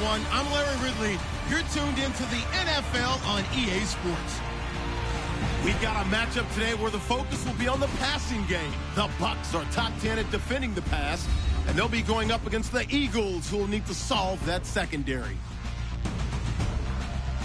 everyone. I'm Larry Ridley. You're tuned into the NFL on EA Sports. We've got a matchup today where the focus will be on the passing game. The Bucs are top 10 at defending the pass, and they'll be going up against the Eagles, who will need to solve that secondary.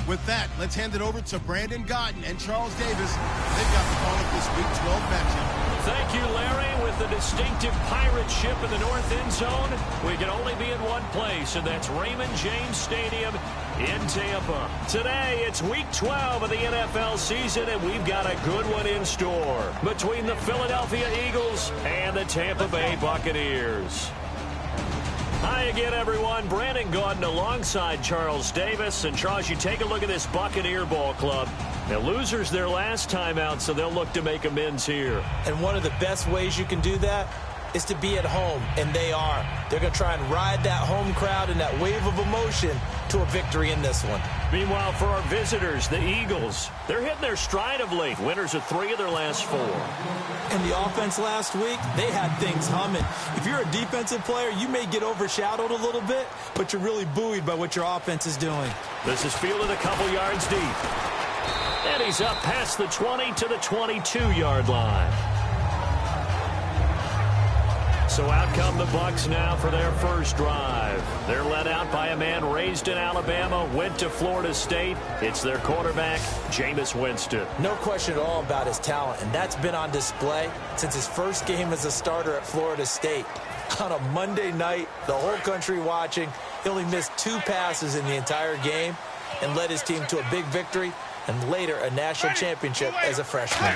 With that, let's hand it over to Brandon Godden and Charles Davis. They've got the call of this Week 12 matchup. Thank you, Larry. With the distinctive pirate ship in the north end zone, we can only be in one place, and that's Raymond James Stadium in Tampa. Today, it's Week 12 of the NFL season, and we've got a good one in store between the Philadelphia Eagles and the Tampa Bay Buccaneers. Hi again, everyone. Brandon Gaudin alongside Charles Davis. And Charles, you take a look at this Buccaneer ball club. Now, losers their last time out, so they'll look to make amends here. And one of the best ways you can do that is to be at home, and they are. They're going to try and ride that home crowd and that wave of emotion to a victory in this one. Meanwhile, for our visitors, the Eagles, they're hitting their stride of late. Winners of 3 of their last 4. And the offense last week, they had things humming. If you're a defensive player, you may get overshadowed a little bit, but you're really buoyed by what your offense is doing. This is fielded a couple yards deep. And he's up past the 20 to the 22-yard line. So out come the Bucs now for their first drive. They're led out by a man raised in Alabama, went to Florida State. It's their quarterback, Jameis Winston. No question at all about his talent, and that's been on display since his first game as a starter at Florida State. On a Monday night, the whole country watching, he only missed 2 passes in the entire game and led his team to a big victory and later a national championship as a freshman.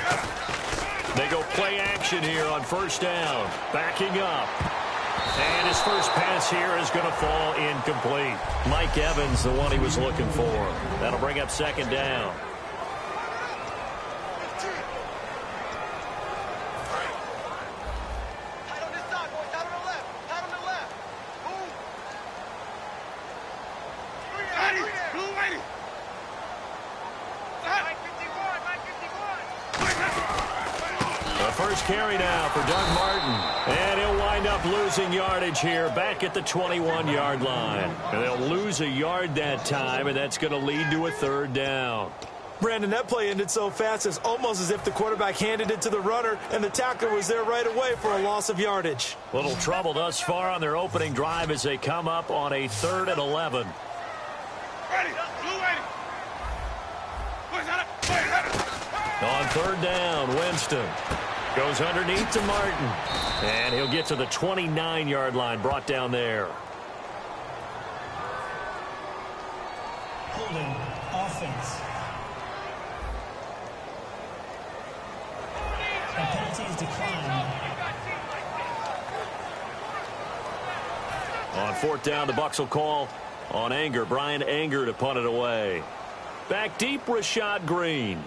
They go play action here on first down. Backing up. And his first pass here is going to fall incomplete. Mike Evans, the one he was looking for. That'll bring up second down. First carry now for Doug Martin. And he'll wind up losing yardage here back at the 21-yard line. And they'll lose a yard that time, and that's going to lead to a third down. Brandon, that play ended so fast, it's almost as if the quarterback handed it to the runner, and the tackler was there right away for a loss of yardage. Little trouble thus far on their opening drive as they come up on a 3rd and 11. On third down, Winston goes underneath to Martin. And he'll get to the 29-yard line, brought down there. Holding offense. The penalty is declined. On 4th down, the Bucs will call on Anger. Brian Anger to punt it away. Back deep, Rashad Green.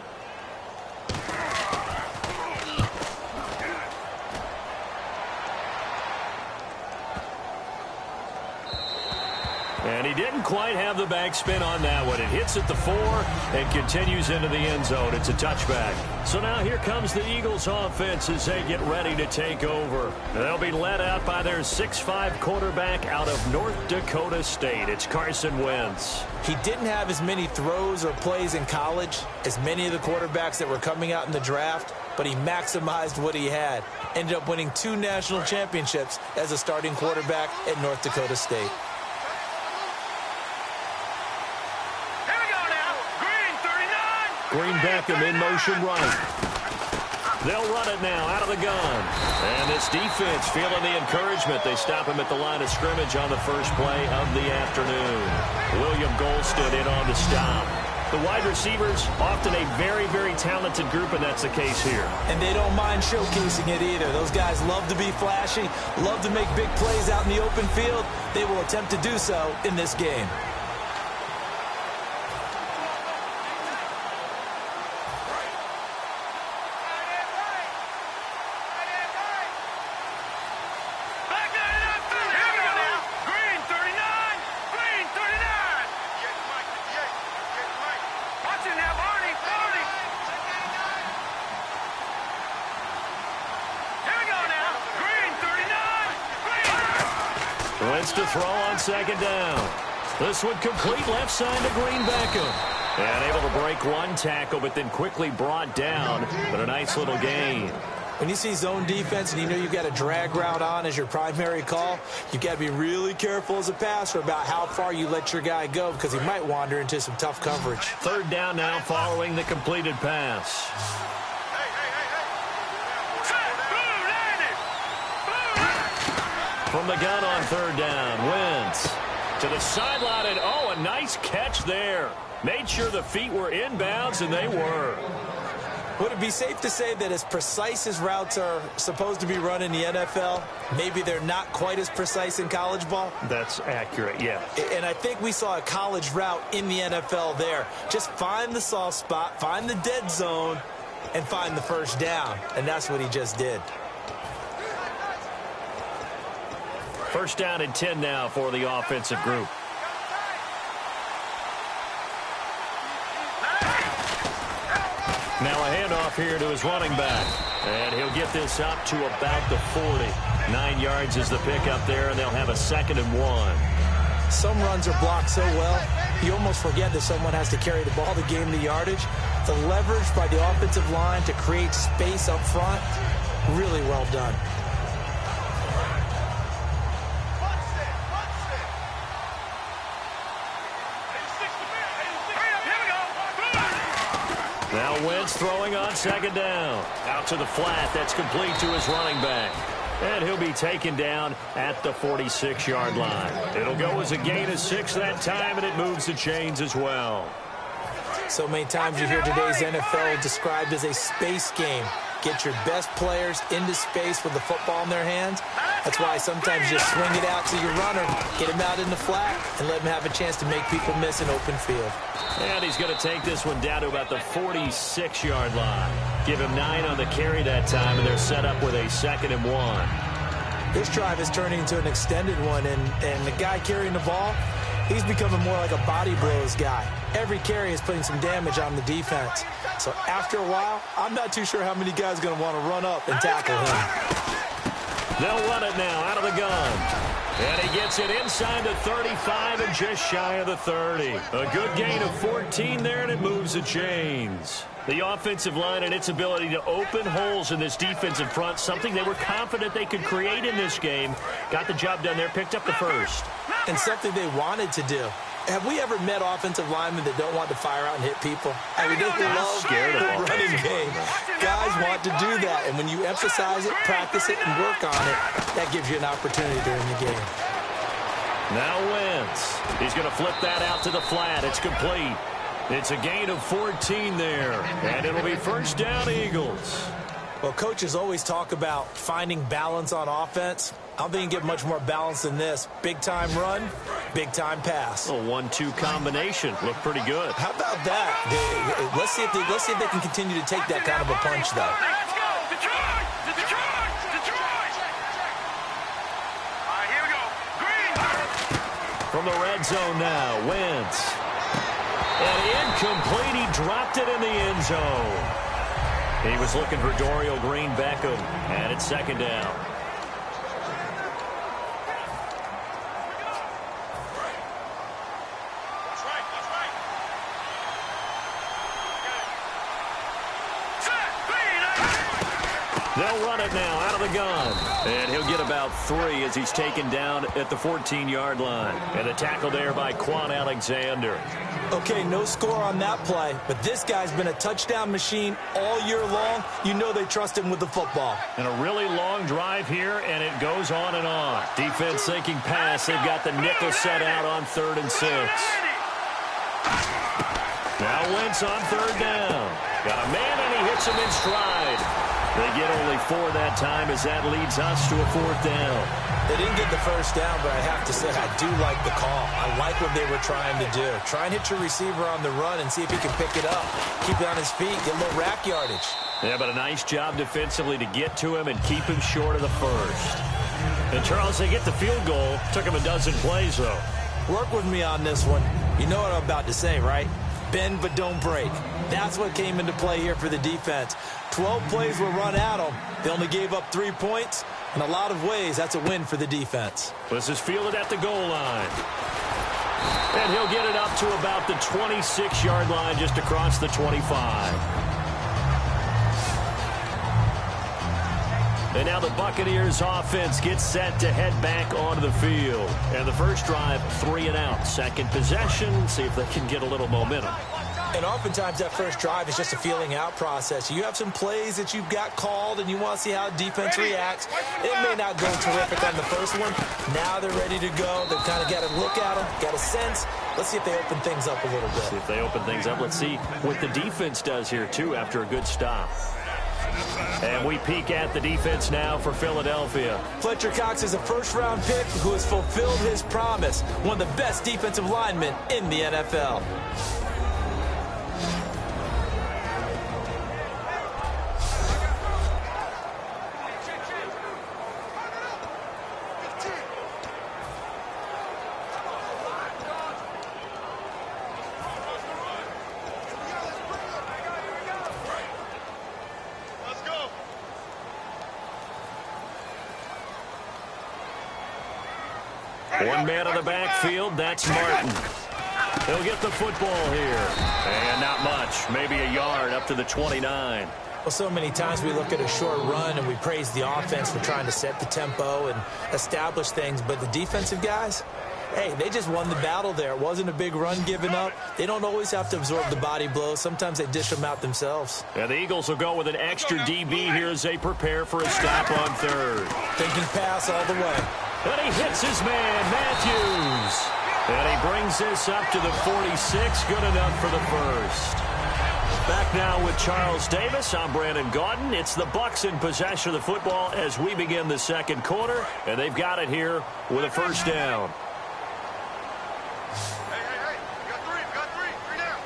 And he didn't quite have the backspin on that one. It hits at the 4 and continues into the end zone. It's a touchback. So now here comes the Eagles offense as they get ready to take over. They'll be led out by their 6'5" quarterback out of North Dakota State. It's Carson Wentz. He didn't have as many throws or plays in college as many of the quarterbacks that were coming out in the draft, but he maximized what he had. Ended up winning 2 national championships as a starting quarterback at North Dakota State. Green Beckham in motion right. They'll run it now out of the gun. And this defense feeling the encouragement. They stop him at the line of scrimmage on the first play of the afternoon. William Golston in on the stop. The wide receivers, often a very, very talented group, and that's the case here. And they don't mind showcasing it either. Those guys love to be flashy, love to make big plays out in the open field. They will attempt to do so in this game. Wentz to throw on second down. This one complete left side to Green Beckham. And able to break one tackle, but then quickly brought down. But a nice little gain. When you see zone defense and you know you've got a drag route on as your primary call, you've got to be really careful as a passer about how far you let your guy go because he might wander into some tough coverage. Third down now following the completed pass. From the gun on third down, Wentz to the sideline, and a nice catch there. Made sure the feet were inbounds, and they were. Would it be safe to say that as precise as routes are supposed to be run in the NFL, maybe they're not quite as precise in college ball? That's accurate, yeah. And I think we saw a college route in the NFL there. Just find the soft spot, find the dead zone, and find the first down. And that's what he just did. First down and 10 now for the offensive group. Now a handoff here to his running back. And he'll get this up to about the 40. 9 yards is the pickup there, and they'll have a 2nd and 1. Some runs are blocked so well, you almost forget that someone has to carry the ball to gain the yardage. The leverage by the offensive line to create space up front, really well done. Now Wentz throwing on 2nd down. Out to the flat. That's complete to his running back. And he'll be taken down at the 46-yard line. It'll go as a gain of 6 that time, and it moves the chains as well. So many times you hear today's NFL described as a space game. Get your best players into space with the football in their hands. That's why sometimes you just swing it out to your runner, get him out in the flat, and let him have a chance to make people miss an open field. And he's going to take this one down to about the 46-yard line. Give him 9 on the carry that time, and they're set up with a 2nd and 1. This drive is turning into an extended one, and the guy carrying the ball, he's becoming more like a body blows guy. Every carry is putting some damage on the defense. So after a while, I'm not too sure how many guys are going to want to run up and tackle him. They'll run it now out of the gun. And he gets it inside the 35 and just shy of the 30. A good gain of 14 there, and it moves the chains. The offensive line and its ability to open holes in this defensive front, something they were confident they could create in this game. Got the job done there, picked up the first. And something they wanted to do. Have we ever met offensive linemen that don't want to fire out and hit people? I mean, they love the running game. Guys want to do that, and when you emphasize it, practice it, and work on it, that gives you an opportunity during the game. Now Wentz. He's going to flip that out to the flat. It's complete. It's a gain of 14 there, and it'll be first down, Eagles. Well, coaches always talk about finding balance on offense. I don't think you can get much more balance than this. Big-time run, big-time pass. A 1-2 combination. Looked pretty good. How about that? Let's see if they can continue to take that kind of a punch, though. Let's go! Detroit! Detroit! Detroit! All right, here we go. Green! From the red zone now, Wentz. And incomplete. He dropped it in the end zone. He was looking for Dorial Green Beckham, and it's 2nd down. They'll run it now out of the gun. And he'll get about 3 as he's taken down at the 14-yard line. And the tackle there by Quan Alexander. Okay, no score on that play, but this guy's been a touchdown machine all year long. You know they trust him with the football. And a really long drive here, and it goes on and on. Defense thinking pass. They've got the nickel set out on 3rd and 6. Now Wentz on 3rd down. Got a man, and he hits him in stride. They get only 4 that time as that leads us to a 4th down. They didn't get the first down, but I have to say I do like the call. I like what they were trying to do. Try and hit your receiver on the run and see if he can pick it up. Keep it on his feet, get a little rack yardage. Yeah, but a nice job defensively to get to him and keep him short of the first. And, Charles, they get the field goal. Took him a dozen plays, though. Work with me on this one. You know what I'm about to say, right? Bend but don't break. That's what came into play here for the defense. 12 plays were run at them. They only gave up 3 points. In a lot of ways, that's a win for the defense. This is fielded at the goal line. he'll get it up to about the 26-yard line, just across the 25. And now the Buccaneers offense gets set to head back onto the field. And the first drive, 3 and out. Second possession, see if they can get a little momentum. And oftentimes that first drive is just a feeling out process. You have some plays that you've got called and you want to see how defense reacts. It may not go terrific on the first one. Now they're ready to go. They've kind of got to look at them, got a sense. Let's see if they open things up a little bit. See if they open things up. Let's see what the defense does here, too, after a good stop. And we peek at the defense now for Philadelphia. Fletcher Cox is a first-round pick who has fulfilled his promise. One of the best defensive linemen in the NFL. One man in the backfield, that's Martin. He'll get the football here. And not much, maybe a yard up to the 29. Well, so many times we look at a short run and we praise the offense for trying to set the tempo and establish things. But the defensive guys, hey, they just won the battle there. It wasn't a big run given up. They don't always have to absorb the body blows. Sometimes they dish them out themselves. And the Eagles will go with an extra DB here as they prepare for a stop on third. Thinking pass all the way. And he hits his man, Matthews. And he brings this up to the 46. Good enough for the first. Back now with Charles Davis. I'm Brandon Gaudin. It's the Bucs in possession of the football as we begin the second quarter. And they've got it here with a first down. Hey. We got three.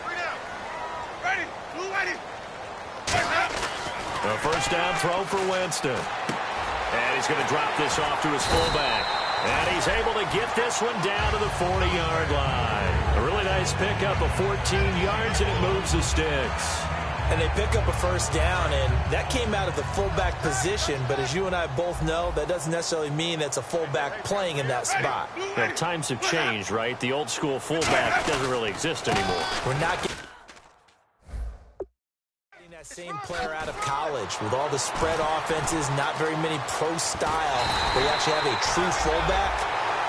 Three down. Ready. Blue ready. A first down throw for Winston. And he's going to drop this off to his fullback. And he's able to get this one down to the 40-yard line. A really nice pickup of 14 yards, and it moves the sticks. And they pick up a first down, and that came out of the fullback position. But as you and I both know, that doesn't necessarily mean that's a fullback playing in that spot. Well, times have changed, right? The old school fullback doesn't really exist anymore. We're not getting that same player out of college with all the spread offenses, not very many pro style, where you actually have a true fullback.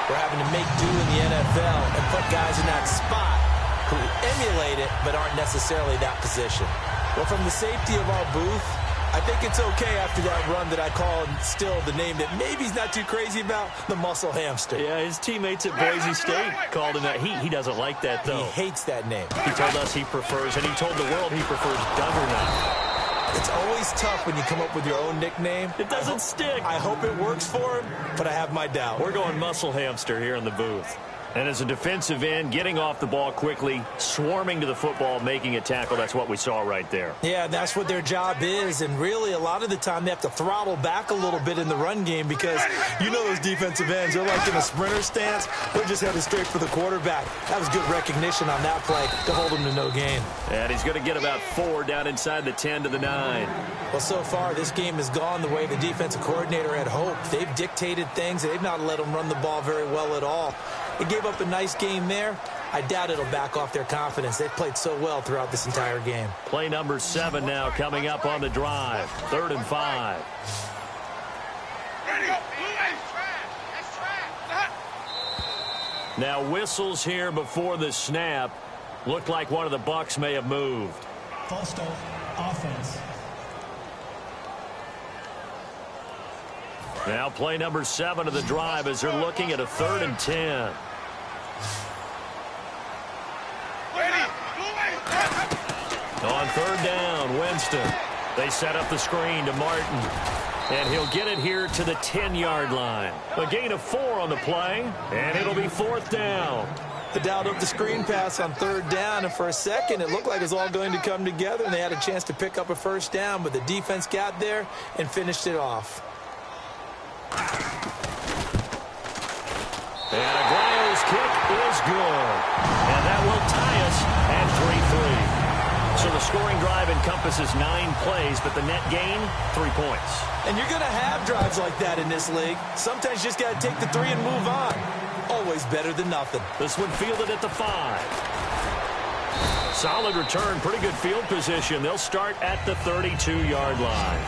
We're having to make do in the NFL and put guys in that spot who emulate it but aren't necessarily that position. Well, from the safety of our booth, I think it's okay after that run that I called still the name that maybe he's not too crazy about, the muscle hamster. Yeah, his teammates at Boise State called him that. He doesn't like that, though. He hates that name. He told us he prefers, and he told the world he prefers Juggernaut. It's always tough when you come up with your own nickname. It doesn't stick. I hope it works for him, but I have my doubt. We're going muscle hamster here in the booth. And as a defensive end, getting off the ball quickly, swarming to the football, making a tackle, that's what we saw right there. Yeah, that's what their job is. And really, a lot of the time, they have to throttle back a little bit in the run game because you know those defensive ends, they're like in a sprinter stance. They're just headed straight for the quarterback. That was good recognition on that play to hold him to no gain. And he's going to get about 4 down inside the 10 to the 9. Well, so far, this game has gone the way the defensive coordinator had hoped. They've dictated things. They've not let them run the ball very well at all. They gave up a nice game there. I doubt it'll back off their confidence. They've played so well throughout this entire game. Play number 7 now coming up on the drive. 3rd and 5. Now whistles here before the snap. Looked like one of the Bucs may have moved. False start, offense. Now play number 7 of the drive as they're looking at a 3rd and 10. On 3rd down, Winston. They set up the screen to Martin. And he'll get it here to the 10-yard line. A gain of 4 on the play, and it'll be 4th down. The dialed up the screen pass on 3rd down, and for a second it looked like it was all going to come together, and they had a chance to pick up a first down, but the defense got there and finished it off. And Aguayo's kick is good. And that will tie us at 3-3. So the scoring drive encompasses 9 plays, but the net gain, 3 points. And you're going to have drives like that in this league. Sometimes you just got to take the 3 and move on. always better than nothing. This one fielded at the 5. Solid return, pretty good field position. They'll start at the 32-yard line.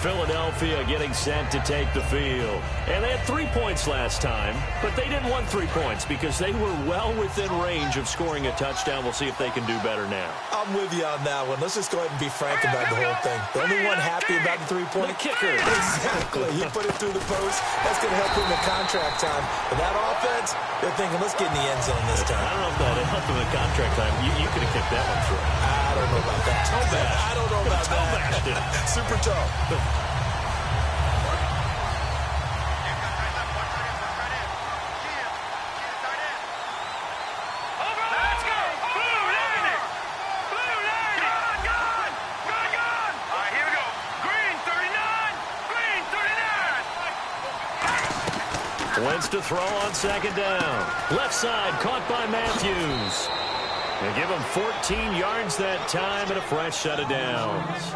Philadelphia getting set to take the field. And they had 3 points last time, but they didn't want 3 points because they were well within range of scoring a touchdown. We'll see if they can do better now. I'm with you on that one. Let's just go ahead and be frank about the whole thing. The only one happy about the 3-point kicker. Exactly. He put it through the post. That's going to help him in contract time. But that offense, they're thinking, let's get in the end zone this time. I don't know if that helped him in contract time. You could have kicked that one through. I don't know about that. I don't know about that. Super tough. Wentz to throw on second down. Left side caught by Matthews. They give him 14 yards that time and a fresh set of downs.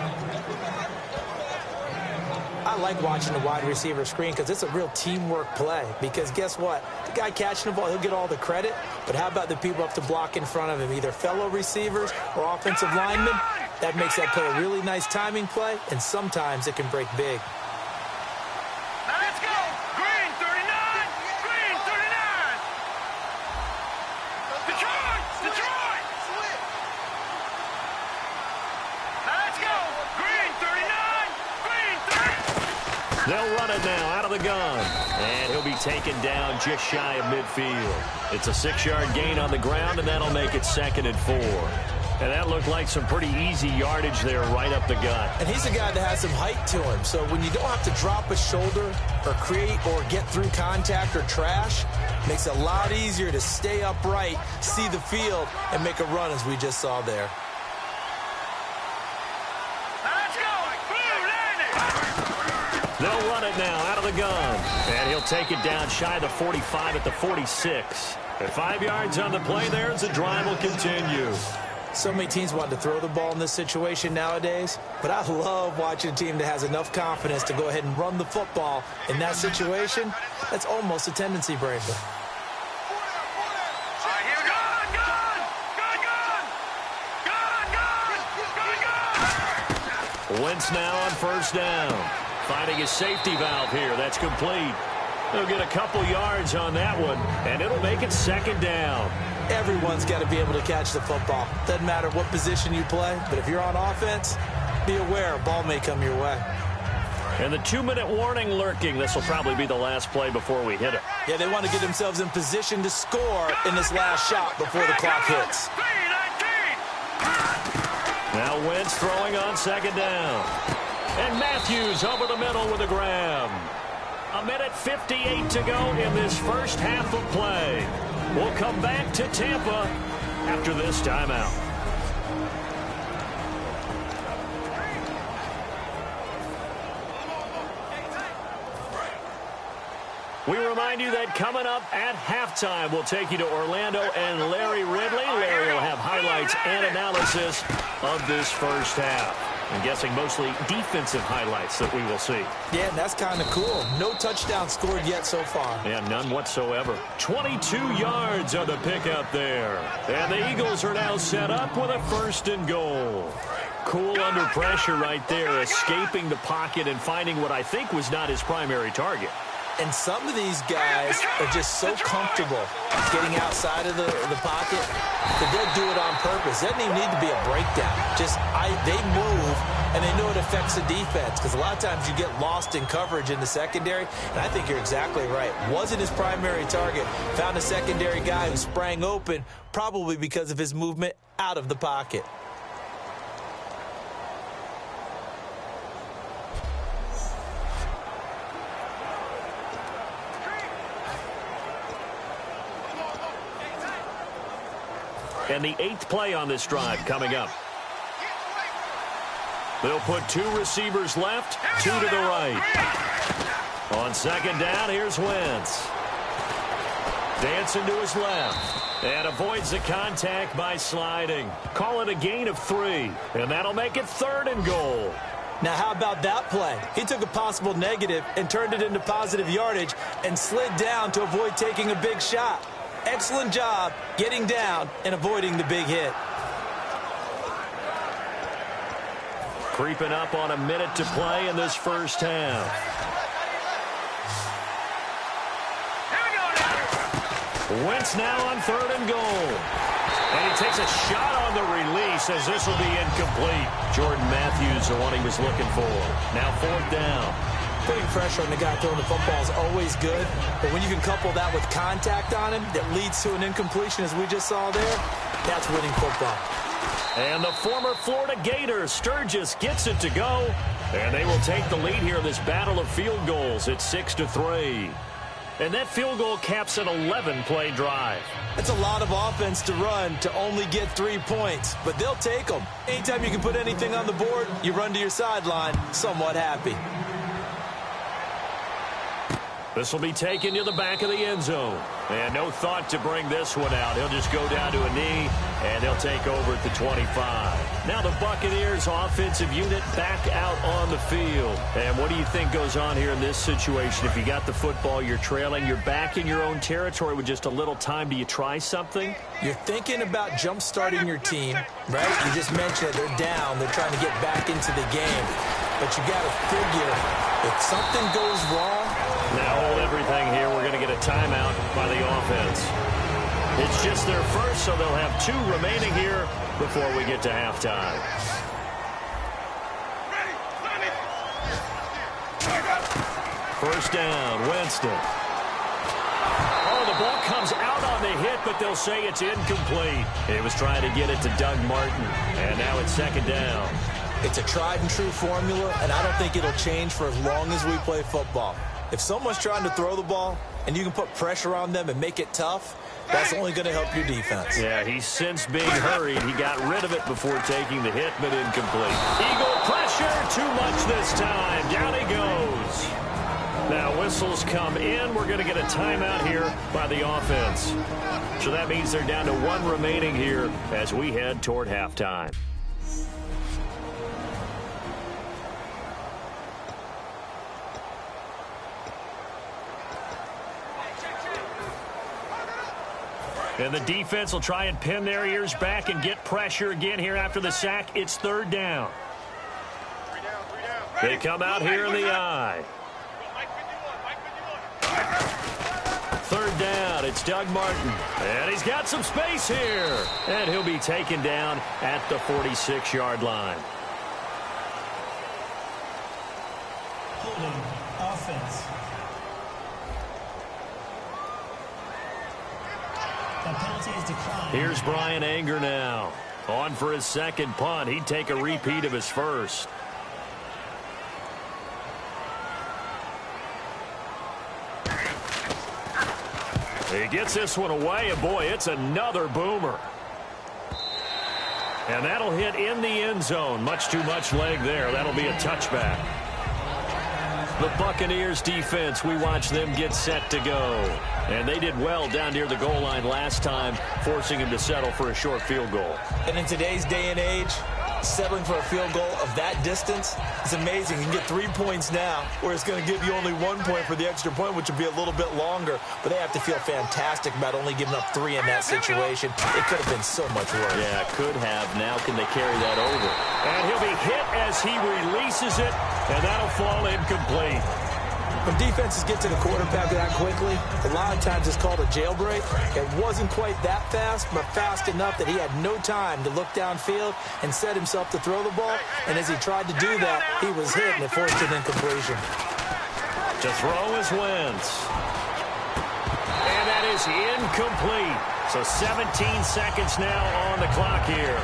I like watching the wide receiver screen because it's a real teamwork play. Because guess what? The guy catching the ball, he'll get all the credit. But how about the people up to block in front of him, either fellow receivers or offensive linemen? That makes that play a really nice timing play, and sometimes it can break big. Let's go! Green 39! Green 39! Detroit! Detroit! Let's go! Green 39! Green 30! They'll run it now out of the gun. And he'll be taken down just shy of midfield. It's a 6-yard gain on the ground, and that'll make it 2nd and 4. And that looked like some pretty easy yardage there right up the gut. And he's a guy that has some height to him. So when you don't have to drop a shoulder or create or get through contact or trash, makes it a lot easier to stay upright, see the field, and make a run as we just saw there. Let's go! Blue landing! They'll run it now out of the gun. And he'll take it down shy of the 45 at the 46. At 5 yards on the play there as the drive will continue. So many teams want to throw the ball in this situation nowadays, but I love watching a team that has enough confidence to go ahead and run the football in that situation. That's almost a tendency breaker. Here we go! Gun! Wentz now on first down. Finding his safety valve here. That's complete. They'll get a couple yards on that one, and it'll make it 2nd down. Everyone's got to be able to catch the football. Doesn't matter what position you play, but if you're on offense, be aware a ball may come your way. And the 2-minute warning lurking. This will probably be the last play before we hit it. Yeah, they want to get themselves in position to score in this last shot before the clock hits. Now Wentz throwing on 2nd down. And Matthews over the middle with a grab. 1:58 to go in this first half of play. We'll come back to Tampa after this timeout. We remind you that coming up at halftime, we'll take you to Orlando and Larry Ridley. Larry will have highlights and analysis of this first half. I'm guessing mostly defensive highlights that we will see. Yeah, and that's kind of cool. No touchdown scored yet so far. Yeah, none whatsoever. 22 yards on the pickup there. And the Eagles are now set up with a 1st and goal. Cool under pressure right there, escaping the pocket and finding what I think was not his primary target. And some of these guys are just so comfortable getting outside of the pocket that they'll do it on purpose. It doesn't even need to be a breakdown. They move, and they know it affects the defense because a lot of times you get lost in coverage in the secondary, and I think you're exactly right. Wasn't his primary target. Found a secondary guy who sprang open, probably because of his movement out of the pocket. And the 8th play on this drive coming up. They'll put 2 receivers left, 2 to the right. On 2nd down, here's Wentz. Dancing to his left. And avoids the contact by sliding. Call it a gain of 3. And that'll make it 3rd and goal. Now, how about that play? He took a possible negative and turned it into positive yardage and slid down to avoid taking a big shot. Excellent job getting down and avoiding the big hit. Creeping up on a minute to play in this first half. Wentz now on 3rd and goal. And he takes a shot on the release as this will be incomplete. Jordan Matthews, the one he was looking for. Now 4th down. Putting pressure on the guy throwing the football is always good, but when you can couple that with contact on him that leads to an incompletion, as we just saw there, that's winning football. And the former Florida Gator, Sturgis, gets it to go. And they will take the lead here in this battle of field goals at 6-3. And that field goal caps an 11-play drive. That's a lot of offense to run to only get 3 points, but they'll take them. Anytime you can put anything on the board, you run to your sideline somewhat happy. This will be taken to the back of the end zone. And no thought to bring this one out. He'll just go down to a knee, and they'll take over at the 25. Now the Buccaneers offensive unit back out on the field. And what do you think goes on here in this situation? If you got the football, you're trailing, you're back in your own territory with just a little time. Do you try something? You're thinking about jump-starting your team, right? You just mentioned it. They're down. They're trying to get back into the game. But you got to figure if something goes wrong. Now hold everything here. We're going to get a timeout by the offense. It's just their first, so they'll have 2 remaining here before we get to halftime. First down, Winston. Oh, the ball comes out on the hit, but they'll say it's incomplete. He was trying to get it to Doug Martin, and now it's 2nd down. It's a tried-and-true formula, and I don't think it'll change for as long as we play football. If someone's trying to throw the ball and you can put pressure on them and make it tough, that's only going to help your defense. Yeah, he's since being hurried. He got rid of it before taking the hit, but incomplete. Eagle pressure, too much this time. Down he goes. Now whistles come in. We're going to get a timeout here by the offense. So that means they're down to 1 remaining here as we head toward halftime. And the defense will try and pin their ears back and get pressure again here after the sack. It's 3rd down. They come out here in the eye. 3rd down. It's Doug Martin. And he's got some space here. And he'll be taken down at the 46-yard line. Holding offense. That penalty is declined. Here's Brian Anger now. On for his 2nd punt. He'd take a repeat of his first. He gets this one away, and boy, it's another boomer. And that'll hit in the end zone. Much too much leg there. That'll be a touchback. The Buccaneers defense, we watch them get set to go. And they did well down near the goal line last time, forcing him to settle for a short field goal. And in today's day and age, settling for a field goal of that distance is amazing. You can get 3 points now, where it's going to give you only 1 point for the extra point, which would be a little bit longer. But they have to feel fantastic about only giving up 3 in that situation. It could have been so much worse. Yeah, could have. Now can they carry that over? And he'll be hit as he releases it, and that'll fall incomplete. When defenses get to the quarterback that quickly, a lot of times it's called a jailbreak. It wasn't quite that fast, but fast enough that he had no time to look downfield and set himself to throw the ball. And as he tried to do that, he was hit and it forced an incompletion. To throw is Wentz. And that is incomplete. So 17 seconds now on the clock here.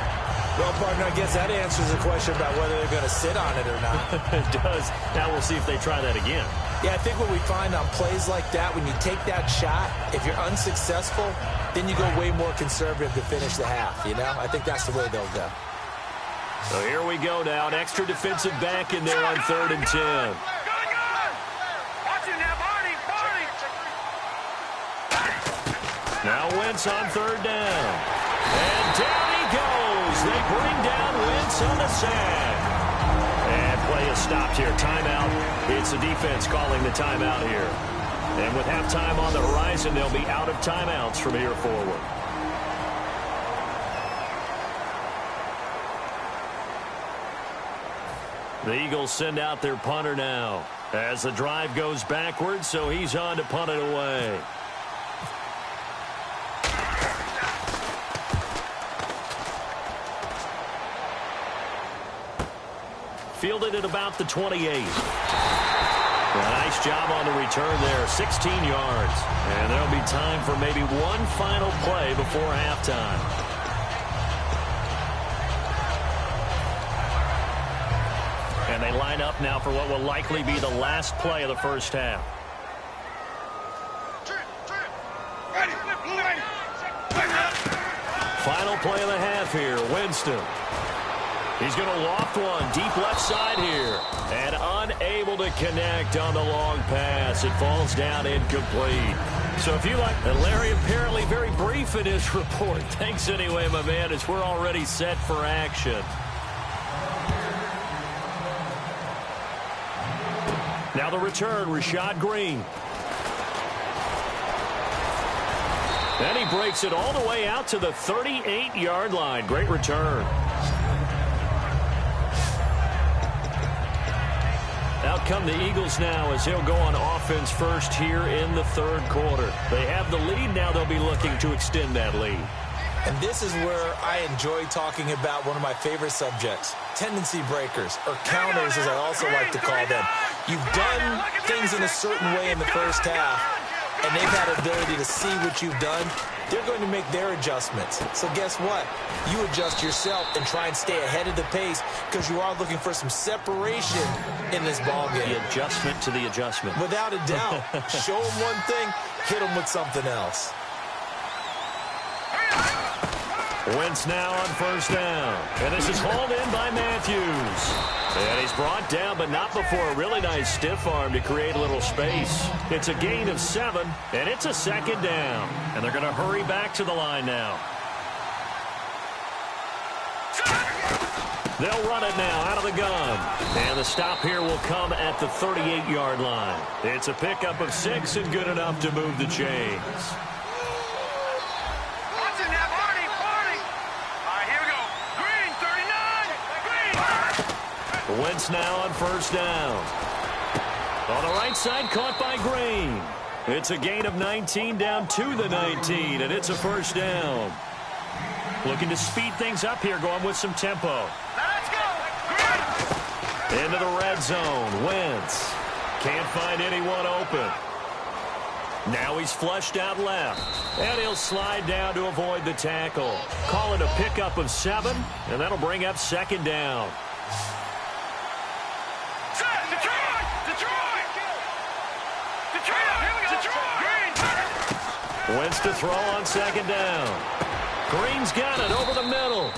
Well, partner, I guess that answers the question about whether they're going to sit on it or not. It does. Now we'll see if they try that again. Yeah, I think what we find on plays like that, when you take that shot, if you're unsuccessful, then you go way more conservative to finish the half, you know? I think that's the way they'll go. So here we go now. An extra defensive back in there on 3rd and 10. Now Wentz on 3rd down. And down he goes. They bring down Wentz on the sack. And play is stopped here. Timeout. It's the defense calling the timeout here. And with halftime on the horizon, they'll be out of timeouts from here forward. The Eagles send out their punter now as the drive goes backwards, so he's on to punt it away. Fielded at about the 28. Nice job on the return there, 16 yards. And there'll be time for maybe one final play before halftime. And they line up now for what will likely be the last play of the first half. Final play of the half here, Winston. He's going to loft one deep left side here. And unable to connect on the long pass. It falls down incomplete. So if you like, and Larry apparently very brief in his report. Thanks anyway, my man, as we're already set for action. Now the return, Rashad Green. And he breaks it all the way out to the 38-yard line. Great return. Out come the Eagles now as they'll go on offense first here in the third quarter. They have the lead. Now they'll be looking to extend that lead. And this is where I enjoy talking about one of my favorite subjects, tendency breakers, or counters as I also like to call them. You've done things in a certain way in the first half, and they've had an ability to see what you've done. They're going to make their adjustments. So guess what? You adjust yourself and try and stay ahead of the pace because you are looking for some separation in this ballgame. The adjustment to the adjustment. Without a doubt. Show them one thing, hit them with something else. Wentz now on first down. And this is hauled in by Matthews. And he's brought down, but not before a really nice stiff arm to create a little space. It's a gain of 7, and it's a second down. And they're going to hurry back to the line now. They'll run it now out of the gun. And the stop here will come at the 38-yard line. It's a pickup of 6 and good enough to move the chains. Wentz now on first down. On the right side, caught by Green. It's a gain of 19 down to the 19, and it's a first down. Looking to speed things up here, going with some tempo. Let's go. Green. Into the red zone. Wentz can't find anyone open. Now he's flushed out left, and he'll slide down to avoid the tackle. Call it a pickup of 7, and that'll bring up second down. Wentz to throw on second down. Green's got it over the middle.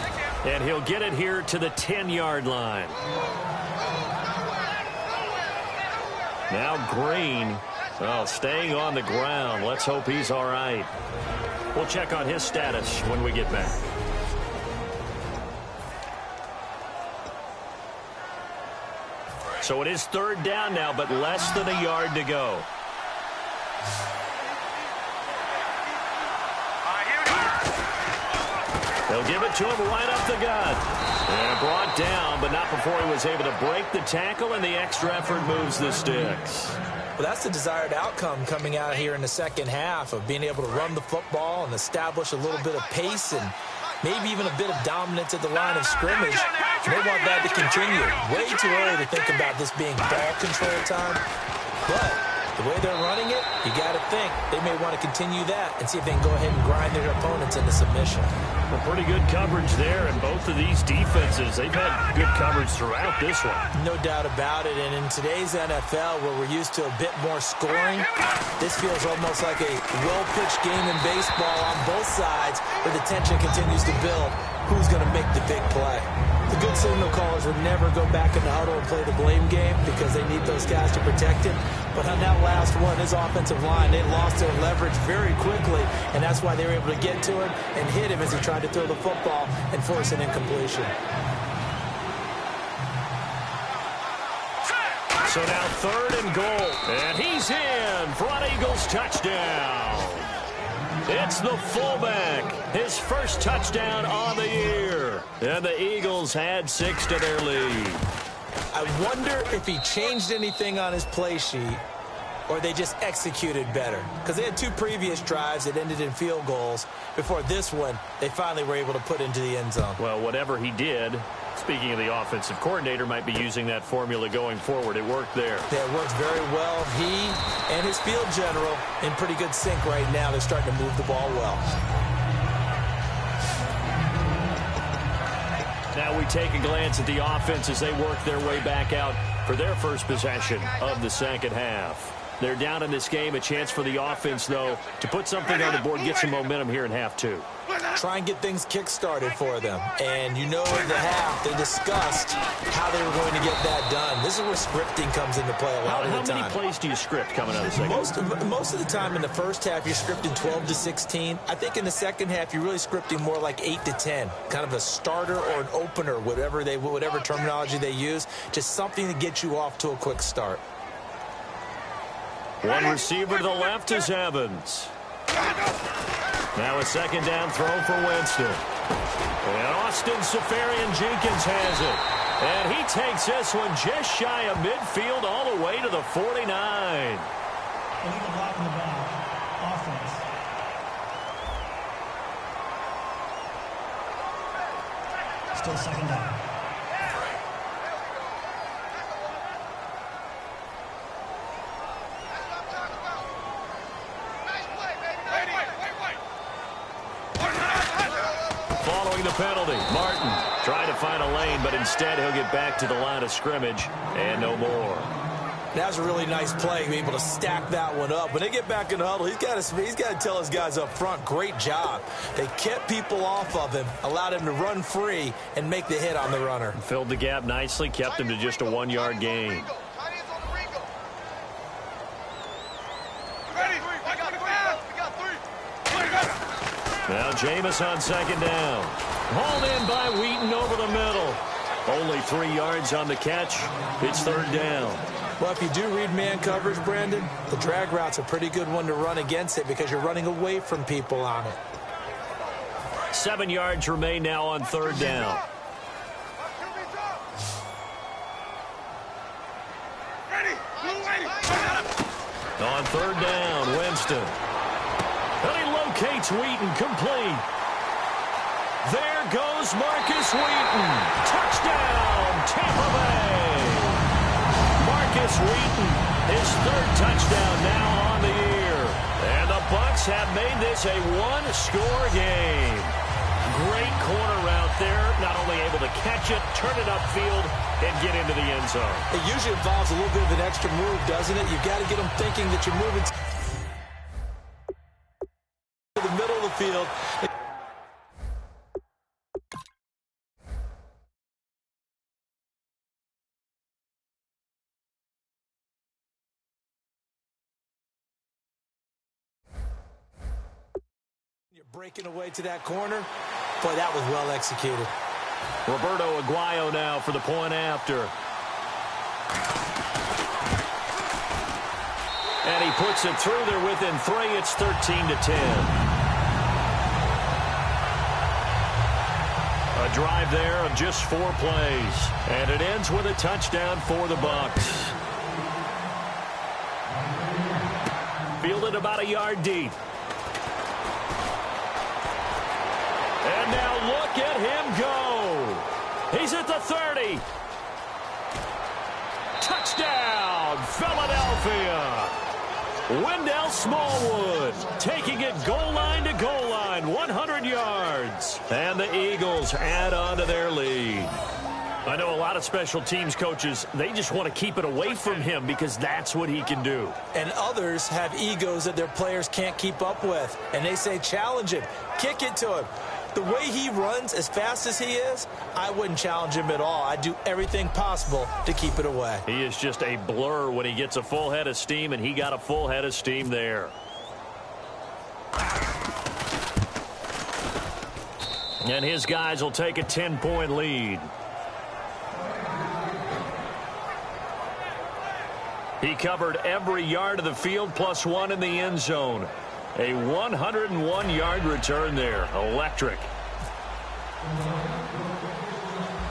And he'll get it here to the 10-yard line. Now Green, staying on the ground. Let's hope he's all right. We'll check on his status when we get back. So it is third down now, but less than a yard to go. They'll give it to him right up the gut. And brought down, but not before he was able to break the tackle, and the extra effort moves the sticks. Well, that's the desired outcome coming out here in the second half of being able to run the football and establish a little bit of pace and maybe even a bit of dominance at the line of scrimmage. And they want that to continue. Way too early to think about this being ball control time. But the way they're running it, you got to think they may want to continue that and see if they can go ahead and grind their opponents into submission. Well, pretty good coverage there, and both of these defenses, they've had good coverage throughout this one. No doubt about it, and in today's NFL, where we're used to a bit more scoring, this feels almost like a well-pitched game in baseball on both sides, where the tension continues to build. Who's going to make the big play? The good signal callers would never go back in the huddle and play the blame game because they need those guys to protect him. But on that last one, his offensive line, they lost their leverage very quickly, and that's why they were able to get to him and hit him as he tried to throw the football and force an incompletion. So now 3rd and goal. And he's in for an Eagles touchdown. It's the fullback. His first touchdown on the year. And the Eagles add 6 to their lead. I wonder if he changed anything on his play sheet or they just executed better. Because they had 2 previous drives that ended in field goals. Before this one, they finally were able to put into the end zone. Well, whatever he did, speaking of the offensive coordinator, might be using that formula going forward. It worked there. Yeah, it worked very well. He and his field general in pretty good sync right now. They're starting to move the ball well. Now we take a glance at the offense as they work their way back out for their first possession of the second half. They're down in this game. A chance for the offense, though, to put something on the board, get some momentum here in half 2. Try and get things kick-started for them. And you know in the half, they discussed how they were going to get that done. This is where scripting comes into play a lot of the time. How many plays do you script coming out of the second? Most of the time in the first half, you're scripting 12 to 16. I think in the second half, you're really scripting more like 8 to 10. Kind of a starter or an opener, whatever terminology they use. Just something to get you off to a quick start. One receiver to the left is Evans. Now a second down throw for Winston. And Austin Safarian-Jenkins has it. And he takes this one just shy of midfield all the way to the 49. Illegal block in the back. Offense. Still second down. Following the penalty, Martin trying to find a lane, but instead he'll get back to the line of scrimmage and no more. That was a really nice play, being able to stack that one up. When they get back in the huddle, he's got to tell his guys up front, great job. They kept people off of him, allowed him to run free and make the hit on the runner. Filled the gap nicely, kept him to just a 1-yard gain. Now Jameis on second down. Hauled in by Wheaton over the middle. Only 3 yards on the catch. It's 3rd down. Well, if you do read man coverage, Brandon, the drag route's a pretty good one to run against it because you're running away from people on it. 7 yards remain now on 3rd down. On 3rd down, Winston. And he locates Wheaton, complete. There goes Marcus Wheaton. Touchdown, Tampa Bay. Marcus Wheaton, his 3rd touchdown now on the year. And the Bucs have made this a 1-score game. Great corner route there. Not only able to catch it, turn it upfield, and get into the end zone. It usually involves a little bit of an extra move, doesn't it? You've got to get them thinking that you're moving to the middle of the field. You're breaking away to that corner. Boy, that was well executed. Roberto Aguayo now for the point after. And he puts it through there within 3. It's 13-10. A drive there of just 4 plays. And it ends with a touchdown for the Bucs. Fielded about a yard deep. And now look at him go. He's at the 30. Touchdown, Philadelphia. Wendell Smallwood taking it goal line to goal line, 100 yards. And the Eagles add on to their lead. I know a lot of special teams coaches, they just want to keep it away from him because that's what he can do. And others have egos that their players can't keep up with. And they say, challenge him, kick it to him. The way he runs, as fast as he is, I wouldn't challenge him at all. I'd do everything possible to keep it away. He is just a blur when he gets a full head of steam, and he got a full head of steam there. And his guys will take a 10-point lead. He covered every yard of the field, +1 in the end zone. A 101-yard return there. Electric.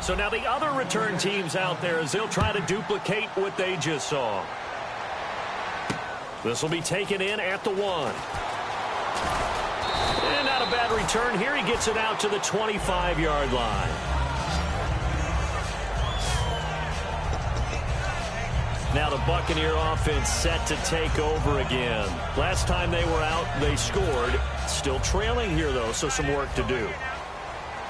So now the other return teams out there as they'll try to duplicate what they just saw. This will be taken in at the 1. And not a bad return here. He gets it out to the 25-yard line. Now the Buccaneer offense set to take over again. Last time they were out, they scored. Still trailing here, though, so some work to do.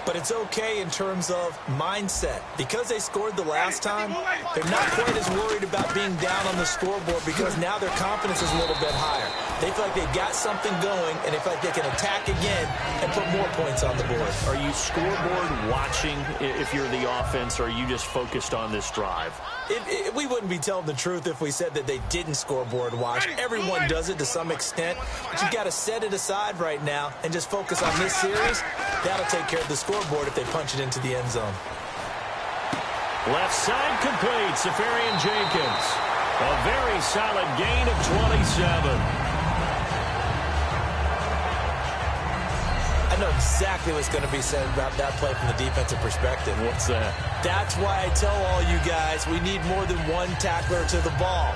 But it's okay in terms of mindset. Because they scored the last time, they're not quite as worried about being down on the scoreboard because now their confidence is a little bit higher. They feel like they've got something going, and they feel like they can attack again and put more points on the board. Are you scoreboard watching if you're the offense, or are you just focused on this drive? We wouldn't be telling the truth if we said that they didn't scoreboard watch. Everyone does it to some extent. But you've got to set it aside right now and just focus on this series. That'll take care of the scoreboard if they punch it into the end zone. Left side complete. Safarian Jenkins. A very solid gain of 27. I know exactly what's going to be said about that play from the defensive perspective. What's that? That's why I tell all you guys we need more than one tackler to the ball.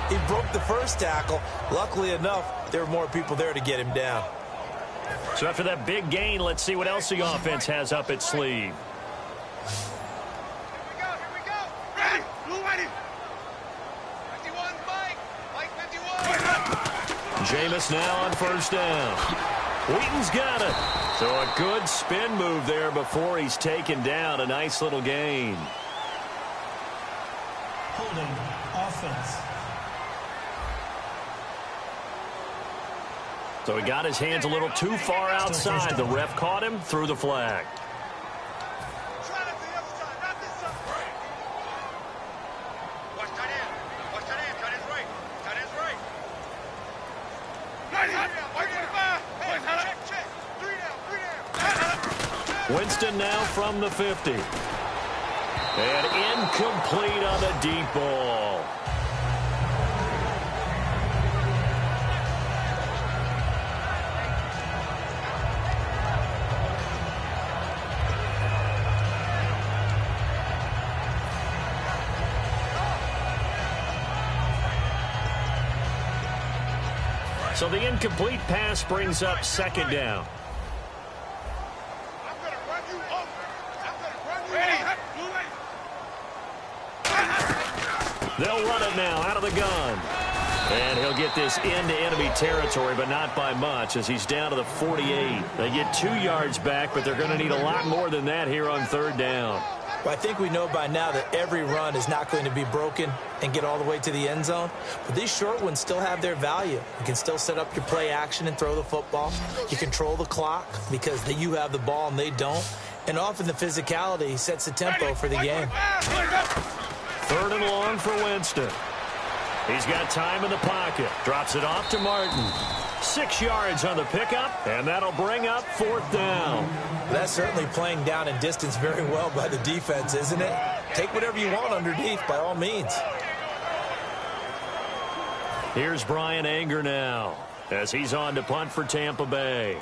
He broke the first tackle. Luckily enough, there were more people there to get him down. So after that big gain, let's see what else the offense has up its sleeve. Here we go. Ready, blue ready. 51, Mike 51. Jameis now on first down. Wheaton's got it. So a good spin move there before he's taken down. A nice little gain. Holding offense. So he got his hands a little too far outside. The ref caught him, threw the flag. Try it to the other side, not this side. Watch tight end. Watch tight end. Tight end's right. Tight end's right. Right here. 145. Hey, check. 3 down. Winston now from the 50. And incomplete on the deep ball. So the incomplete pass brings up second down. I'm going to run you over. I'm going to run you over. They'll run it now out of the gun. And he'll get this into enemy territory, but not by much as he's down to the 48. They get 2 yards back, but they're going to need a lot more than that here on third down. Well, I think we know by now that every run is not going to be broken and get all the way to the end zone. But these short ones still have their value. You can still set up your play action and throw the football. You control the clock because you have the ball and they don't. And often the physicality sets the tempo for the game. Third and long for Winston. He's got time in the pocket. Drops it off to Martin. 6 yards on the pickup, and that'll bring up fourth down. That's certainly playing down in distance very well by the defense, isn't it? Take whatever you want underneath, by all means. Here's Brian Anger now as he's on to punt for Tampa Bay.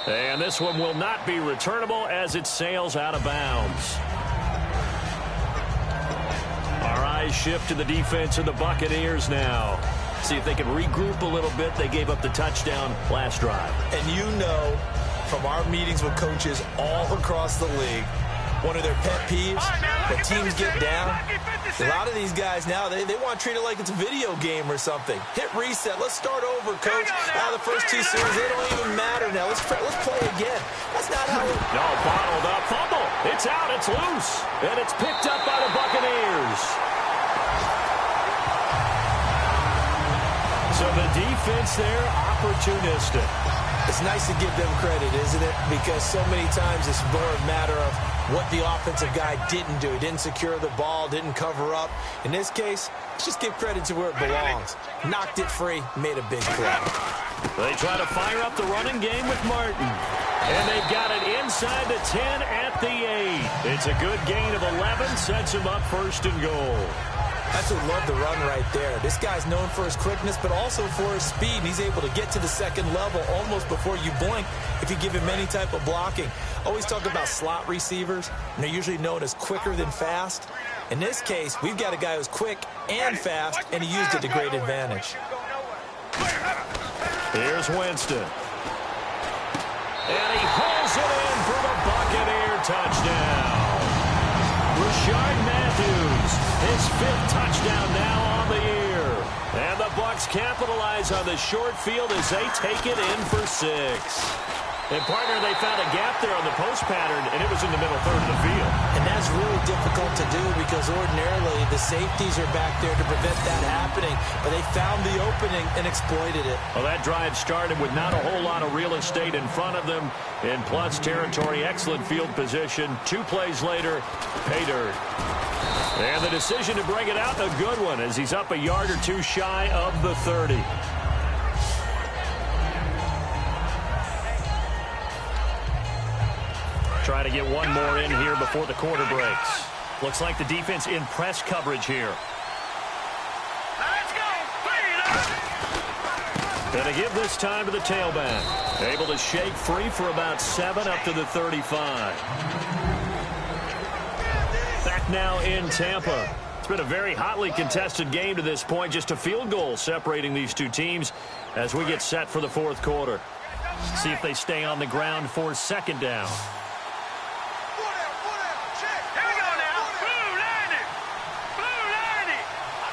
And this one will not be returnable as it sails out of bounds. Our eyes shift to the defense of the Buccaneers now. See if they can regroup a little bit. They gave up the touchdown last drive. And you know from our meetings with coaches all across the league, one of their pet peeves, when teams get down, a lot of these guys now, they want to treat it like it's a video game or something. Hit reset. Let's start over, coach. The first 2 series, they don't even matter now. Let's play again. That's not how it... No, bottled up. Fumble. It's out. It's loose. And it's picked up by the Buccaneers. So the defense there, opportunistic. It's nice to give them credit, isn't it? Because so many times it's more a matter of what the offensive guy didn't do. He didn't secure the ball, didn't cover up. In this case, let's just give credit to where it belongs. Knocked it free, made a big play. They try to fire up the running game with Martin. And they've got it inside the 10 at the 8. It's a good gain of 11, sets him up first and goal. That's what love the run right there. This guy's known for his quickness, but also for his speed. And he's able to get to the second level almost before you blink if you give him any type of blocking. Always talk about slot receivers, and they're usually known as quicker than fast. In this case, we've got a guy who's quick and fast, and he used it to great advantage. Here's Winston. And he hauls it in for the Buccaneer touchdown. Rashard Matthews, his 5th touchdown now on the year. And the Bucs capitalize on the short field as they take it in for 6. And, partner, they found a gap there on the post pattern, and it was in the middle third of the field. And that's really difficult to do because ordinarily the safeties are back there to prevent that happening. But they found the opening and exploited it. Well, that drive started with not a whole lot of real estate in front of them. In plus territory, excellent field position. 2 plays later, pay dirt. And the decision to bring it out, a good one, as he's up a yard or 2 shy of the 30. Try to get one more in here before the quarter breaks. Looks like the defense in press coverage here. Let's go. Going to give this time to the tailback. Able to shake free for about 7 up to the 35. Back now in Tampa. It's been a very hotly contested game to this point. Just a field goal separating these two teams as we get set for the 4th quarter. See if they stay on the ground for 2nd down.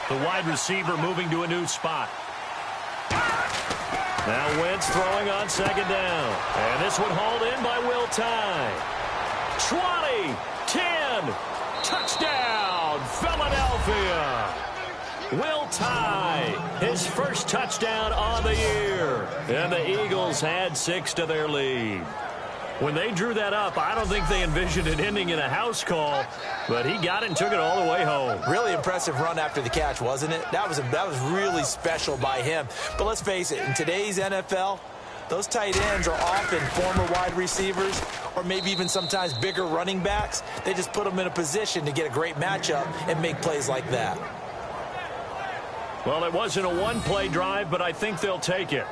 The wide receiver moving to a new spot. Now Wentz throwing on 2nd down. And this one hauled in by Will Tye. 20, 10, touchdown, Philadelphia. Will Tye, his first touchdown on the year. And the Eagles add 6 to their lead. When they drew that up, I don't think they envisioned it ending in a house call, but he got it and took it all the way home. Really impressive run after the catch, wasn't it? That was really special by him. But let's face it, in today's NFL, those tight ends are often former wide receivers or maybe even sometimes bigger running backs. They just put them in a position to get a great matchup and make plays like that. Well, it wasn't a one-play drive, but I think they'll take it.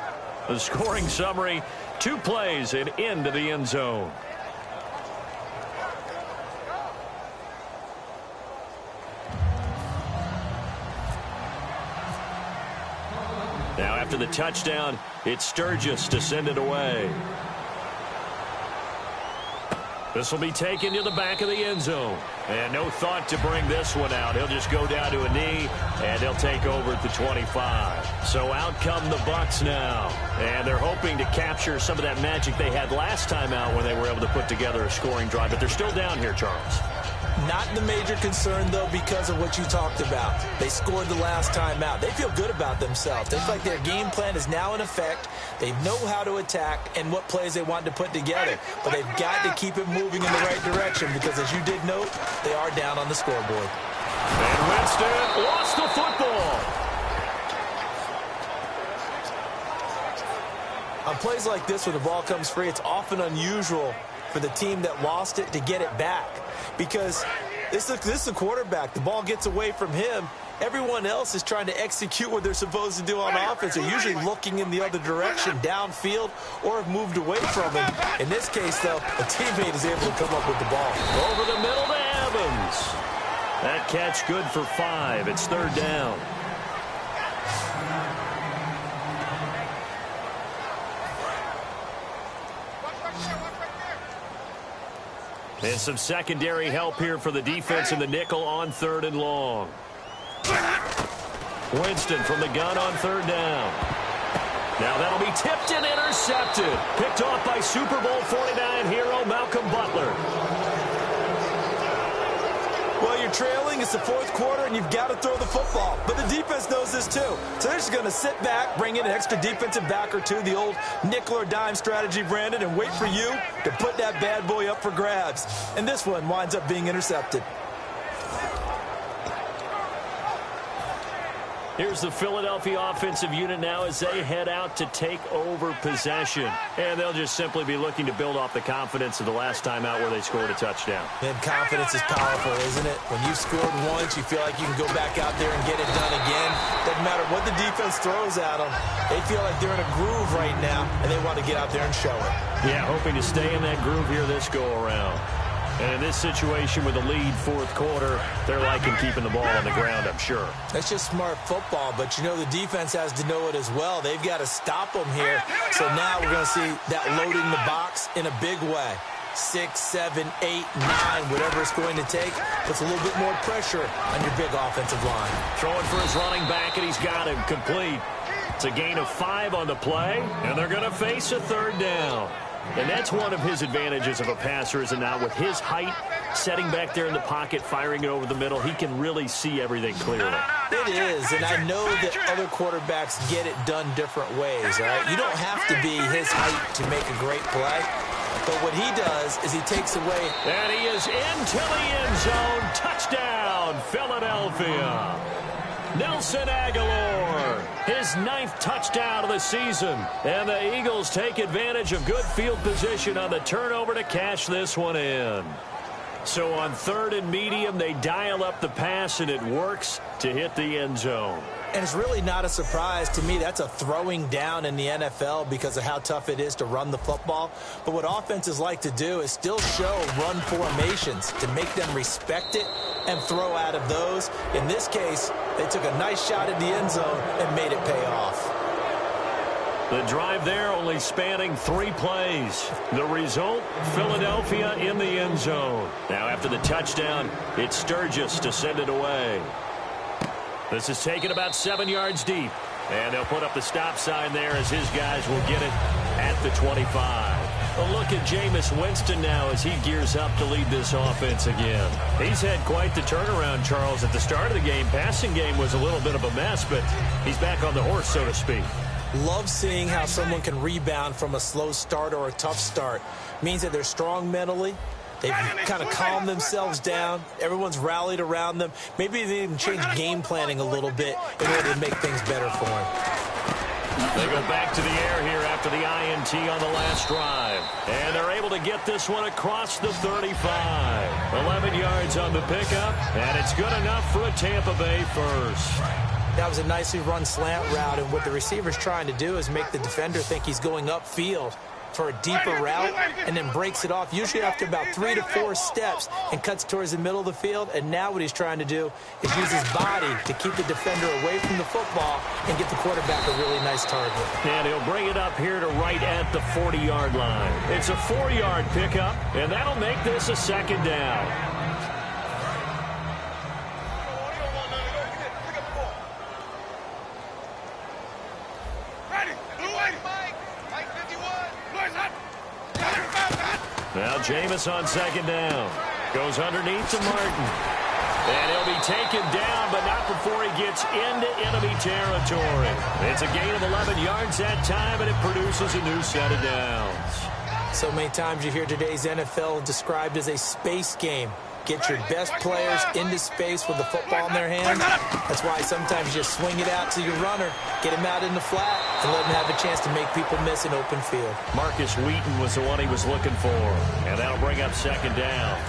The scoring summary, 2 plays and into the end zone. Now after the touchdown, it's Sturgis to send it away. This will be taken to the back of the end zone. And no thought to bring this one out. He'll just go down to a knee, and they'll take over at the 25. So out come the Bucs now. And they're hoping to capture some of that magic they had last time out when they were able to put together a scoring drive. But they're still down here, Charles. Not the major concern, though, because of what you talked about. They scored the last time out. They feel good about themselves. They feel like their game plan is now in effect. They know how to attack and what plays they want to put together. But they've got to keep it moving in the right direction because, as you did note, they are down on the scoreboard. And Winston lost the football. On plays like this where the ball comes free, it's often unusual for the team that lost it to get it back. Because this is a quarterback. The ball gets away from him. Everyone else is trying to execute what they're supposed to do on offense. They're usually looking in the other direction, downfield, or have moved away from him. In this case, though, a teammate is able to come up with the ball. Over the middle to Evans. That catch good for 5. It's 3rd down. And some secondary help here for the defense in the nickel on 3rd and long. Winston from the gun on 3rd down. Now that'll be tipped and intercepted. Picked off by Super Bowl 49 hero Malcolm Butler. Well, you're trailing. It's the fourth quarter, and you've got to throw the football. But the defense knows this, too. So they're just going to sit back, bring in an extra defensive back or two, the old nickel or dime strategy, Brandon, and wait for you to put that bad boy up for grabs. And this one winds up being intercepted. Here's the Philadelphia offensive unit now as they head out to take over possession. And they'll just simply be looking to build off the confidence of the last time out where they scored a touchdown. And confidence is powerful, isn't it? When you've scored once, you feel like you can go back out there and get it done again. Doesn't matter what the defense throws at them. They feel like they're in a groove right now, and they want to get out there and show it. Yeah, hoping to stay in that groove here this go-around. And in this situation with the lead fourth quarter, they're liking keeping the ball on the ground, I'm sure. That's just smart football, but you know the defense has to know it as well. They've got to stop them here. So now we're going to see that loading the box in a big way. 6, 7, 8, 9, whatever it's going to take, puts a little bit more pressure on your big offensive line. Throwing for his running back, and he's got him complete. It's a gain of 5 on the play, and they're going to face a third down. And that's one of his advantages of a passer, is now with his height, setting back there in the pocket, firing it over the middle, he can really see everything clearly. It is, and I know that other quarterbacks get it done different ways, all right? You don't have to be his height to make a great play, but what he does is he takes away. And he is into the end zone. Touchdown, Philadelphia. Nelson Aguilar, his 9th touchdown of the season. And the Eagles take advantage of good field position on the turnover to cash this one in. So on 3rd and medium, they dial up the pass, and it works to hit the end zone. And it's really not a surprise to me. That's a throwing down in the NFL because of how tough it is to run the football. But what offenses like to do is still show run formations to make them respect it and throw out of those. In this case, they took a nice shot at the end zone and made it pay off. The drive there only spanning 3 plays. The result, Philadelphia in the end zone. Now after the touchdown, it's Sturgis to send it away. This is taken about 7 yards deep. And they'll put up the stop sign there as his guys will get it at the 25. A look at Jameis Winston now as he gears up to lead this offense again. He's had quite the turnaround, Charles. At the start of the game, passing game was a little bit of a mess, but he's back on the horse, so to speak. Love seeing how someone can rebound from a slow start or a tough start. Means that they're strong mentally. They've kind of calmed themselves down. Everyone's rallied around them. Maybe they even change game planning a little bit in order to make things better for them. They go back to the air here after the INT on the last drive. And they're able to get this one across the 35. 11 yards on the pickup, and it's good enough for a Tampa Bay first. That was a nicely run slant route, and what the receiver's trying to do is make the defender think he's going upfield for a deeper route, and then breaks it off, usually after about 3 to 4 steps, and cuts towards the middle of the field. And now what he's trying to do is use his body to keep the defender away from the football and get the quarterback a really nice target. And he'll bring it up here to right at the 40-yard line. It's a 4-yard pickup, and that'll make this a second down. Now Jameis on second down. Goes underneath to Martin. And he'll be taken down, but not before he gets into enemy territory. It's a gain of 11 yards that time, and it produces a new set of downs. So many times you hear today's NFL described as a space game. Get your best players into space with the football in their hands. That's why sometimes you just swing it out to your runner, get him out in the flat, and let him have a chance to make people miss an open field. Marcus Wheaton was the one he was looking for, and that'll bring up second down.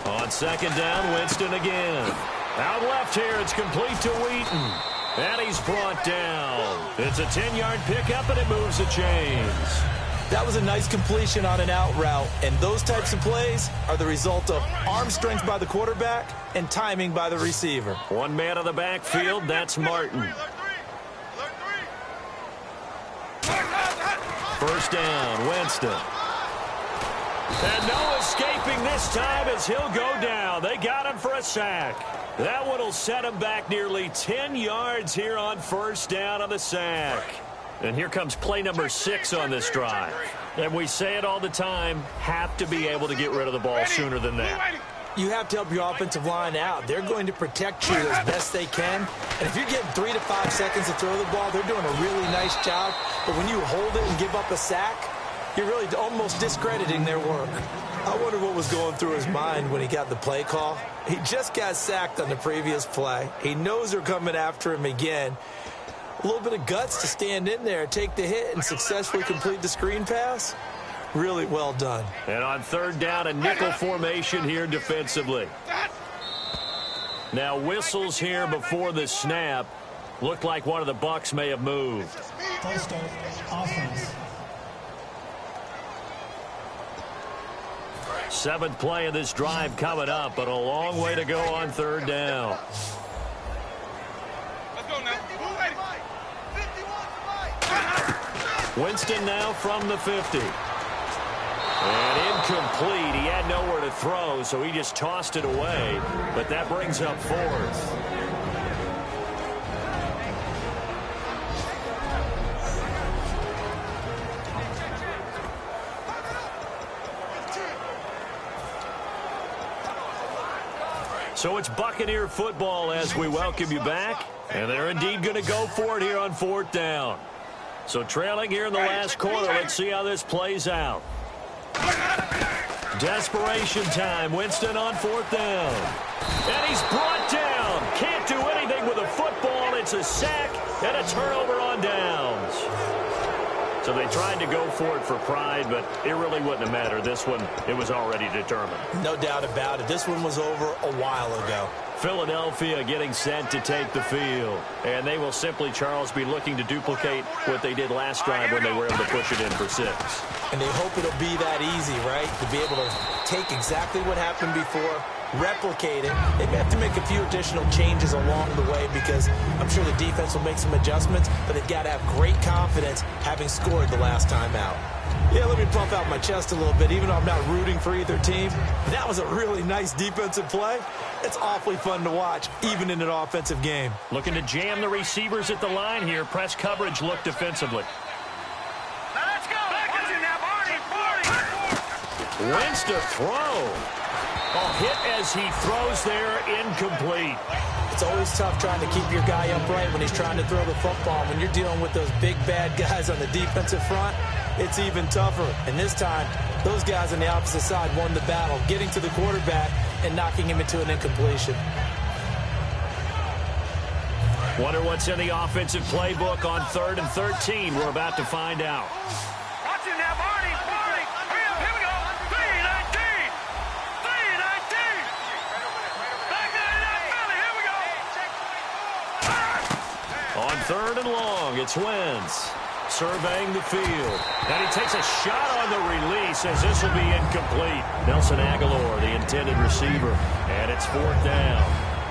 On second down, Winston again. Out left here, it's complete to Wheaton. And he's brought down. It's a 10-yard pickup, and it moves the chains. That was a nice completion on an out route, and those types of plays are the result of arm strength by the quarterback and timing by the receiver. One man on the backfield, that's Martin. First down, Winston. And no escaping this time as he'll go down. They got him for a sack. That one will set him back nearly 10 yards here on first down on the sack. And here comes play number 6 on this drive. And we say it all the time, have to be able to get rid of the ball sooner than that. You have to help your offensive line out. They're going to protect you as best they can. And if you're getting 3 to 5 seconds to throw the ball, they're doing a really nice job. But when you hold it and give up a sack, you're really almost discrediting their work. I wonder what was going through his mind when he got the play call. He just got sacked on the previous play. He knows they're coming after him again. A little bit of guts to stand in there, take the hit, and successfully complete the screen pass. Really well done. And on third down, a nickel formation here defensively. Now whistles here before the snap. Looked like one of the Bucs may have moved. Full start, offense. 7th play of this drive coming up, but a long way to go on third down. Let's go now. Winston now from the 50. And incomplete. He had nowhere to throw, so he just tossed it away. But that brings up 4th. So it's Buccaneer football as we welcome you back. And they're indeed going to go for it here on 4th down. So trailing here in the last quarter. Let's see how this plays out. Desperation time. Winston on 4th down. And he's brought down. Can't do anything with a football. It's a sack and a turnover on downs. So they tried to go for it for pride, but it really wouldn't have mattered. This one, it was already determined. No doubt about it. This one was over a while ago. Philadelphia getting set to take the field. And they will simply, Charles, be looking to duplicate what they did last drive when they were able to push it in for 6. And they hope it'll be that easy, right? To be able to take exactly what happened before, replicate it. They may have to make a few additional changes along the way because I'm sure the defense will make some adjustments, but they've got to have great confidence having scored the last time out. Yeah, let me puff out my chest a little bit, even though I'm not rooting for either team. That was a really nice defensive play. It's awfully fun to watch, even in an offensive game. Looking to jam the receivers at the line here. Press coverage look defensively. Now let's go. Watch it now, Barney. Wins to throw. A hit as he throws there, incomplete. It's always tough trying to keep your guy upright when he's trying to throw the football. When you're dealing with those big, bad guys on the defensive front, it's even tougher. And this time, those guys on the opposite side won the battle, getting to the quarterback and knocking him into an incompletion. Wonder what's in the offensive playbook on 3rd and 13. We're about to find out. Watch it now, Barney. Barney. Hurry up. Here we go. 3-19. 3-19. Back to Philly. Here we go. On 3rd and long, it's Wentz surveying the field. And he takes a shot on the release as this will be incomplete. Nelson Aguilar, the intended receiver. And it's 4th down.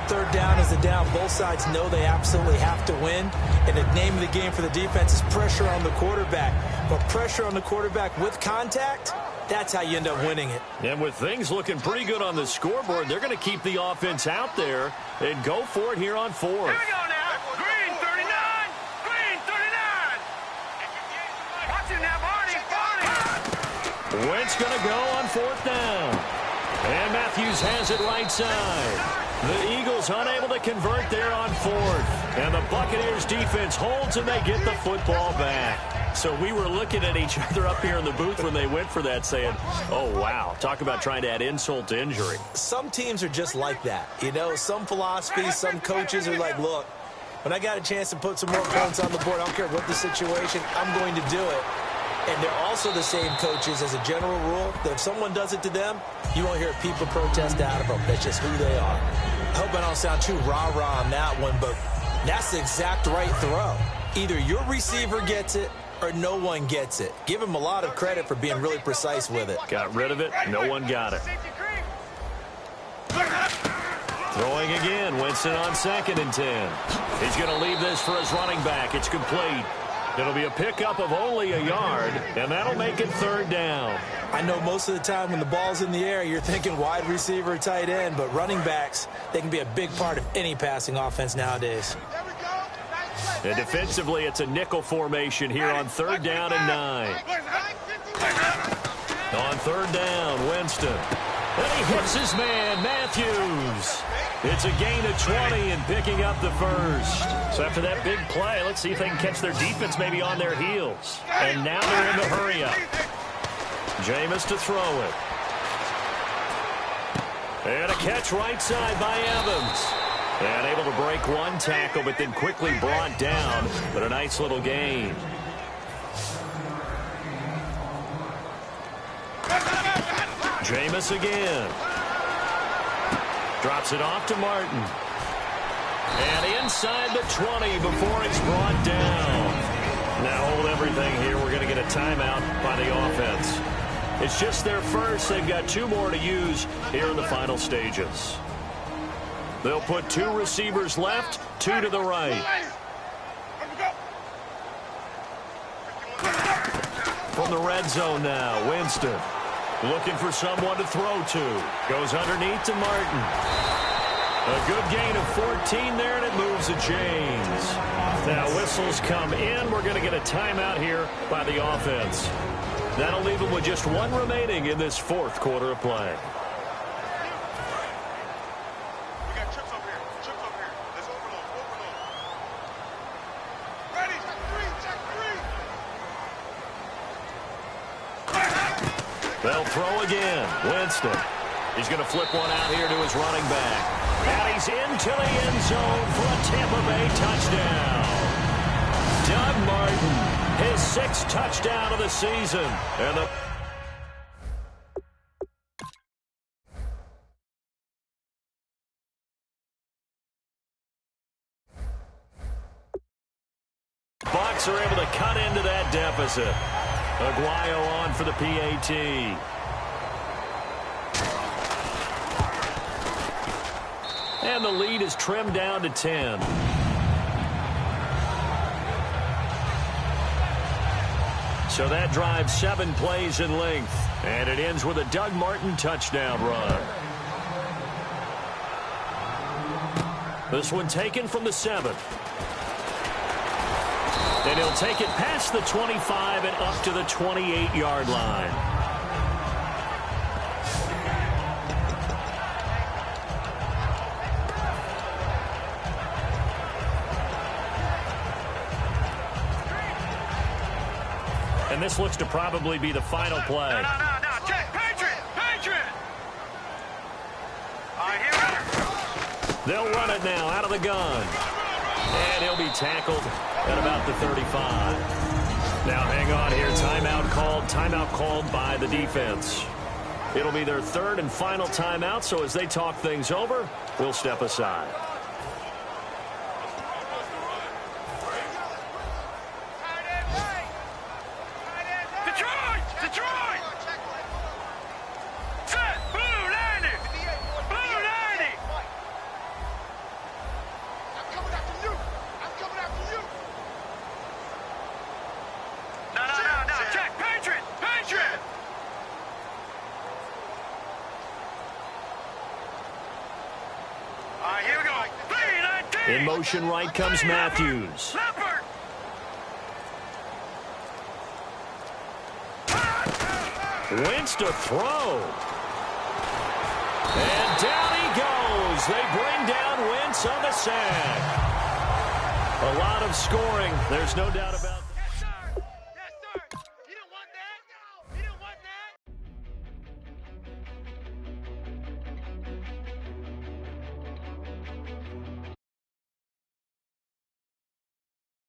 3rd down is the down. Both sides know they absolutely have to win. And the name of the game for the defense is pressure on the quarterback. But pressure on the quarterback with contact, that's how you end up winning it. And with things looking pretty good on the scoreboard, they're going to keep the offense out there and go for it here on 4th. Here we go now. Green 39. Green 39. Watch it now, Barney. Barney. Wentz going to go on 4th down. And Matthews has it right side. The Eagles unable to convert there on 4th. And the Buccaneers defense holds and they get the football back. So we were looking at each other up here in the booth when they went for that saying, oh, wow, talk about trying to add insult to injury. Some teams are just like that. You know, some philosophies, some coaches are like, look, when I got a chance to put some more points on the board, I don't care what the situation, I'm going to do it. And they're also the same coaches as a general rule that if someone does it to them, you won't hear people protest out of them. That's just who they are. I hope I don't sound too rah-rah on that one, but that's the exact right throw. Either your receiver gets it or no one gets it. Give him a lot of credit for being really precise with it. Got rid of it. No one got it. Throwing again. Winston on 2nd and 10. He's going to leave this for his running back. It's complete. It'll be a pickup of only a yard, and that'll make it 3rd down. I know most of the time when the ball's in the air, you're thinking wide receiver, tight end, but running backs, they can be a big part of any passing offense nowadays. And defensively, it's a nickel formation here on 3rd down and 9. On 3rd down, Winston. And he hits his man, Matthews. It's a gain of 20 and picking up the 1st. So after that big play, let's see if they can catch their defense maybe on their heels. And now they're in the hurry-up. Jameis to throw it. And a catch right side by Evans. And able to break one tackle, but then quickly brought down. But a nice little gain. Jameis again. Drops it off to Martin. And inside the 20 before it's brought down. Now hold everything here. We're going to get a timeout by the offense. It's just their first. They've got 2 more to use here in the final stages. They'll put 2 receivers left, 2 to the right. From the red zone now, Winston. Looking for someone to throw to. Goes underneath to Martin. A good gain of 14 there, and it moves the chains. Now whistles come in. We're going to get a timeout here by the offense. That'll leave them with just 1 remaining in this 4th quarter of play. They'll throw again. Winston. He's going to flip one out here to his running back. And he's into the end zone for a Tampa Bay touchdown. Doug Martin, his 6th touchdown of the season. And the Bucs are able to cut into that deficit. Aguayo on for the PAT. And the lead is trimmed down to 10. So that drives 7 plays in length. And it ends with a Doug Martin touchdown run. This one taken from the 7. And he'll take it past the 25 and up to the 28-yard line. And this looks to probably be the final play. No. Check. Patriot. Here. They'll run it now out of the gun. And he'll be tackled at about the 35. Now hang on here. Timeout called by the defense. It'll be their 3rd and final timeout, so as they talk things over, we'll step aside. Detroit! Set! Blue 90! Blue 90! I'm coming after you! No. Check! Patriot! All right, here we go. 3-19! In motion right comes Matthews. Leopard! Wentz to throw. And down he goes. They bring down Wentz on the sack. A lot of scoring. There's no doubt about it.